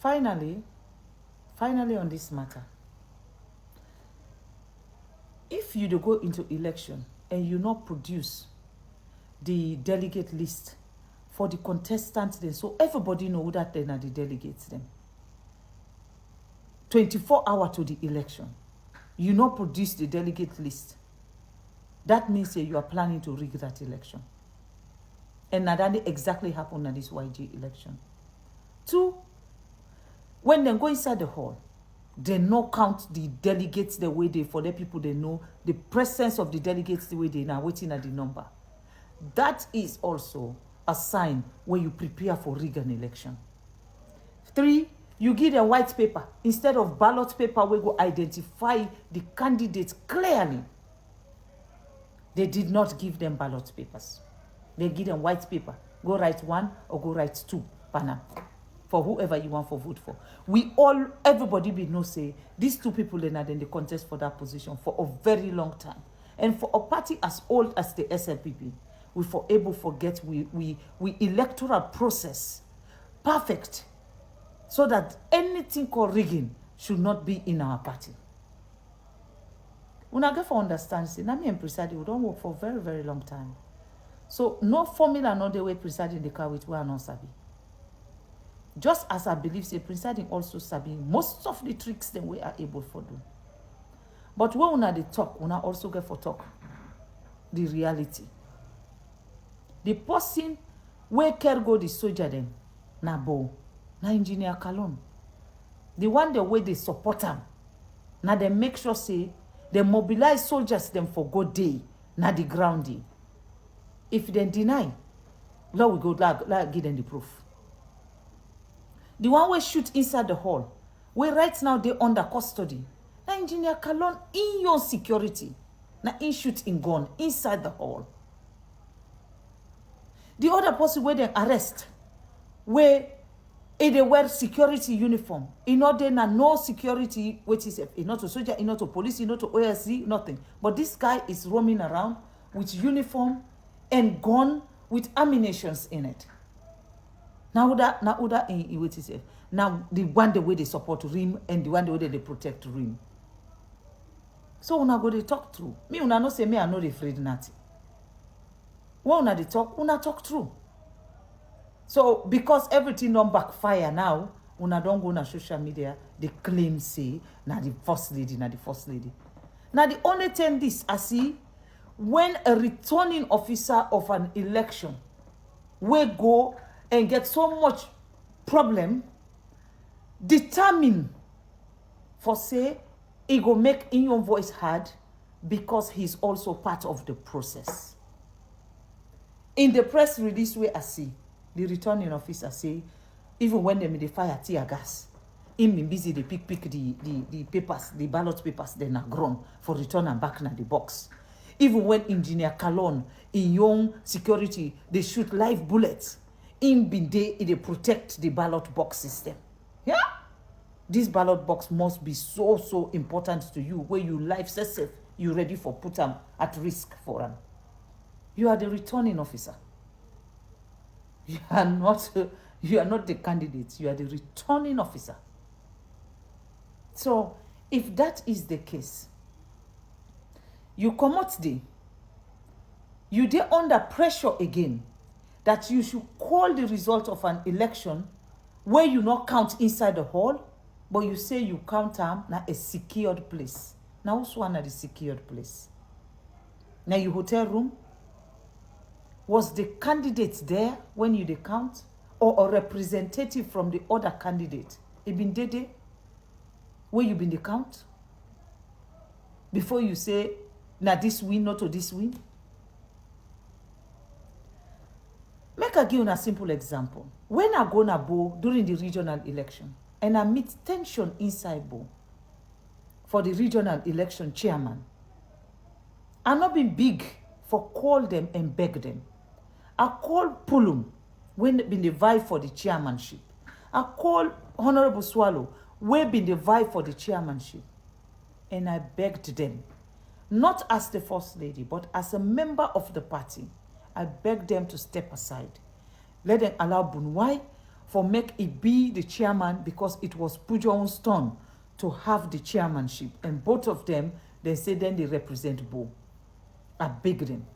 Finally on this matter, if you do go into election and you not produce the delegate list for the contestants then, so everybody know that they are the delegates then. 24 hours to the election, you not produce the delegate list. That means you are planning to rig that election. And that exactly happened at this YG election. 2, when they go inside the hall, they no count the delegates the way they, for the people they know, the presence of the delegates the way they now waiting at the number. That is also a sign when you prepare for rig an election. 3, you give them white paper instead of ballot paper where go identify the candidates clearly. They did not give them ballot papers. They give them white paper. Go write 1 or go write 2 banner for whoever you want for vote for. Everybody will know say these 2 people then they contest for that position for a very long time. And for a party as old as the SLPP, we forget we electoral process perfect so that anything called rigging should not be in our party. When I get for understand, say, Nami and Presiding, we don't work for a very, very long time. So no formula, no the way Presiding the car with we are not sabi. Just as I believe, say Presiding also sabi most of the tricks that we are able to do. But when we talk, we also get for talk the reality. The person where care go the soldier them, na bo, na engineer Kalon. The one the way they support them, na they make sure say they mobilize soldiers them for good day, na the ground day. If they deny, now we go like give them the proof. The one we shoot inside the hall, we right now they under custody. Na engineer Kalon in your security, na in shoot in gun inside the hall. The other person where they arrest, where they wear security uniform, in order na no security, which is not a soldier, not a police, not a OSC, nothing. But this guy is roaming around with uniform and gun with ammunitions in it. Now the one the way they support RIM and the one the way they protect RIM. So una go they talk through. Me una no say me I not afraid nothing. When una they talk, una talk through. So because everything don't backfire now, una don't go on social media, they claim say na the first lady. Now the only thing this I see when a returning officer of an election will go and get so much problem, determine for say he go make in your voice heard because he's also part of the process. In the press release where I see the returning officer say, even when they fire tear gas, him been busy they pick the papers, the ballot papers, then are grown for return and back na the box. Even when engineer Kalon in young security, they shoot live bullets. In been they protect the ballot box system. Yeah? This ballot box must be so important to you, where you life safe, you ready for put them at risk for them. You are the returning officer. You are not the candidate. You are the returning officer. So, if that is the case, you come out there, you dey under pressure again that you should call the result of an election where you not count inside the hall, but you say you count them na a secured place. Now, who's one at the secured place? Now, your hotel room? Was the candidate there when you dey count? Or a representative from the other candidate? It been there where you been the count? Before you say, na this win, not to this win? Make I give you a simple example. When I go na Bo during the regional election, and I meet tension inside Bo for the regional election chairman, I'm not been big for call them and beg them. I call Pulum when been the vie for the chairmanship. I call Honorable Swallow when been the vie for the chairmanship. And I begged them, not as the first lady, but as a member of the party, I begged them to step aside. Let them allow Bunwai, for make it be the chairman because it was Pujon's turn to have the chairmanship. And both of them, they say then they represent Bo. I beg them.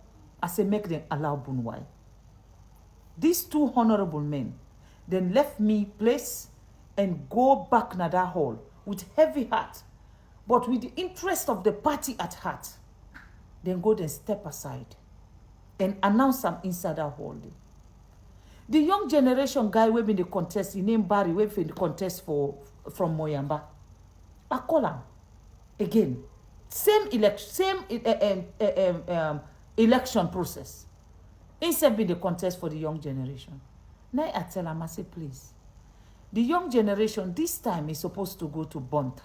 I say make them allow Bunwai. These two honorable men then left me place and go back na that hall with heavy heart, but with the interest of the party at heart. Then go then step aside and announce some inside that hall. The young generation guy we been the contest, he named Barry, we been the contest from Moyamba. I call him again. Same election process. Instead be the contest for the young generation. Now I tell him, I say, please, the young generation this time is supposed to go to Bont.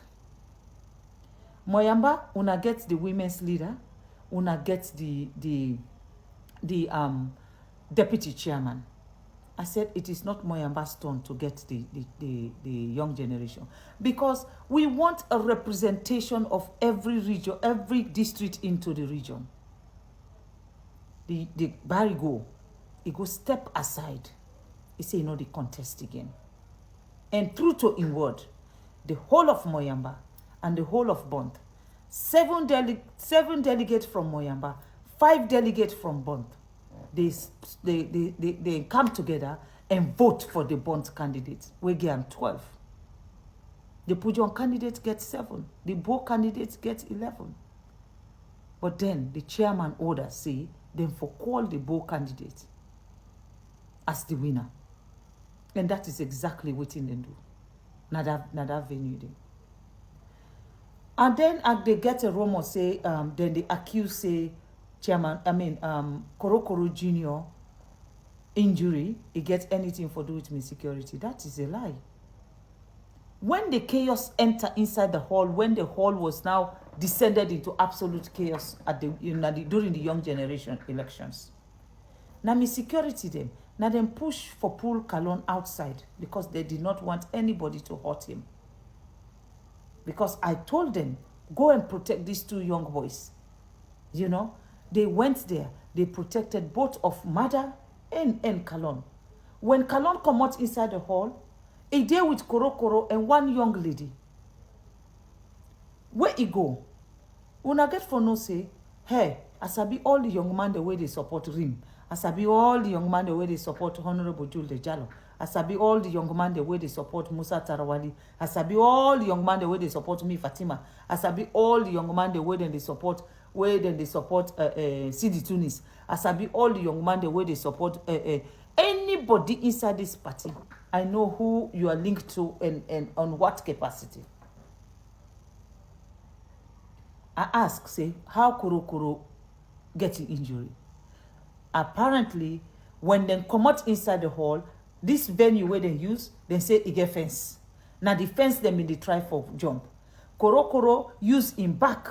Moyamba, una get the women's leader, una get the deputy chairman. I said it is not Moyamba's turn to get the young generation, because we want a representation of every region, every district into the region. The Barry go, he go step aside. He say, you know, the contest again. And true to in word, the whole of Moyamba and the whole of Bont, 7 delegates from Moyamba, 5 delegates from Bont, they come together and vote for the Bont candidate. We get 12. The Pujon candidate gets 7. The Bo candidate gets 11. But then the chairman order say, then for call the Bo candidate as the winner. And that is exactly what they do. Not that venue there. And then they get a rumor say, then they accuse say, Korokoro Jr. injury, he gets anything for do with me security. That is a lie. When the chaos enter inside the hall, when the hall was now descended into absolute chaos at during the young generation elections. Now me security them. Now them push for Paul Kalon outside because they did not want anybody to hurt him. Because I told them, go and protect these 2 young boys. You know, they went there. They protected both of Mada and Kalon. When Kalon come out inside the hall, he there with Korokoro and 1 young lady. Where he go? Una get for no say, hey, asabi all the young man the way they support Rim. Asabi all the young man the way they support Honorable Jules Jallo. Asabi all the young man the way they support Musa Tarawali. Asabi all the young man the way they support me Fatima. Asabi all the young man the way they support Sidi Tunis. Asabi all the young man the way they support anybody inside this party. I know who you are linked to and on what capacity. I ask, say, how Kurokuro get an injury? Apparently, when they come out inside the hall, this venue where they use, they say it get fence. Now the fence them in the try for jump. Korokoro use him back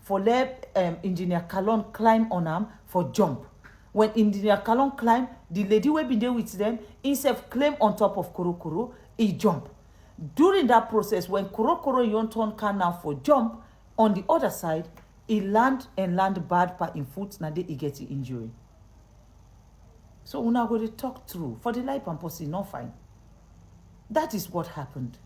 for let Engineer Kalon climb on him for jump. When Engineer Kalon climb, the lady will be there with them, instead of climb on top of Korokoro, he jump. During that process, when Korokoro Yonton can now for jump, on the other side, he land bad part in foot, now he get the injury. So we're not going to talk through. For the life and pussy, not fine. That is what happened.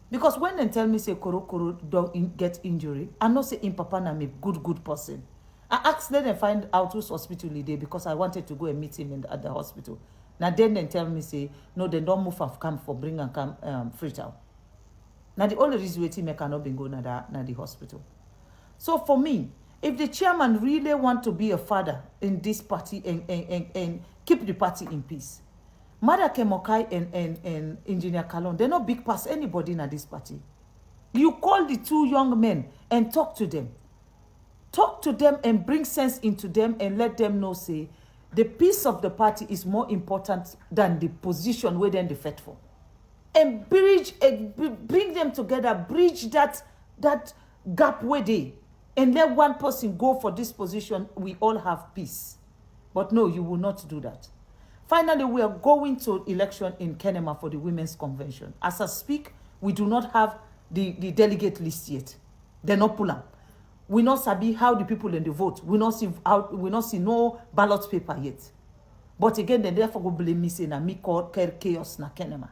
Because when they tell me, say, Korokoro don't get injury, I know say, in Papa na me good person. I asked them and find out whose hospital he did because I wanted to go and meet him at the hospital. Now then they tell me, say, no, they don't move and come for bring and come Freetown. Now the only reason waiting me cannot be going to the hospital. So for me, if the chairman really want to be a father in this party and keep the party in peace, Mada Kemokai and Engineer Kalon, they're not big past anybody in this party. You call the 2 young men and talk to them. Talk to them and bring sense into them and let them know, say, the peace of the party is more important than the position where then they fight for. And bring them together, bridge that gap where they, and let one person go for this position, we all have peace. But no, you will not do that. Finally, we are going to election in Kenema for the Women's Convention. As I speak, we do not have the delegate list yet. They're not pull up. We not sabi how the people in the vote. We not see no ballot paper yet. But again, they therefore go blame me say na me call chaos na kenema.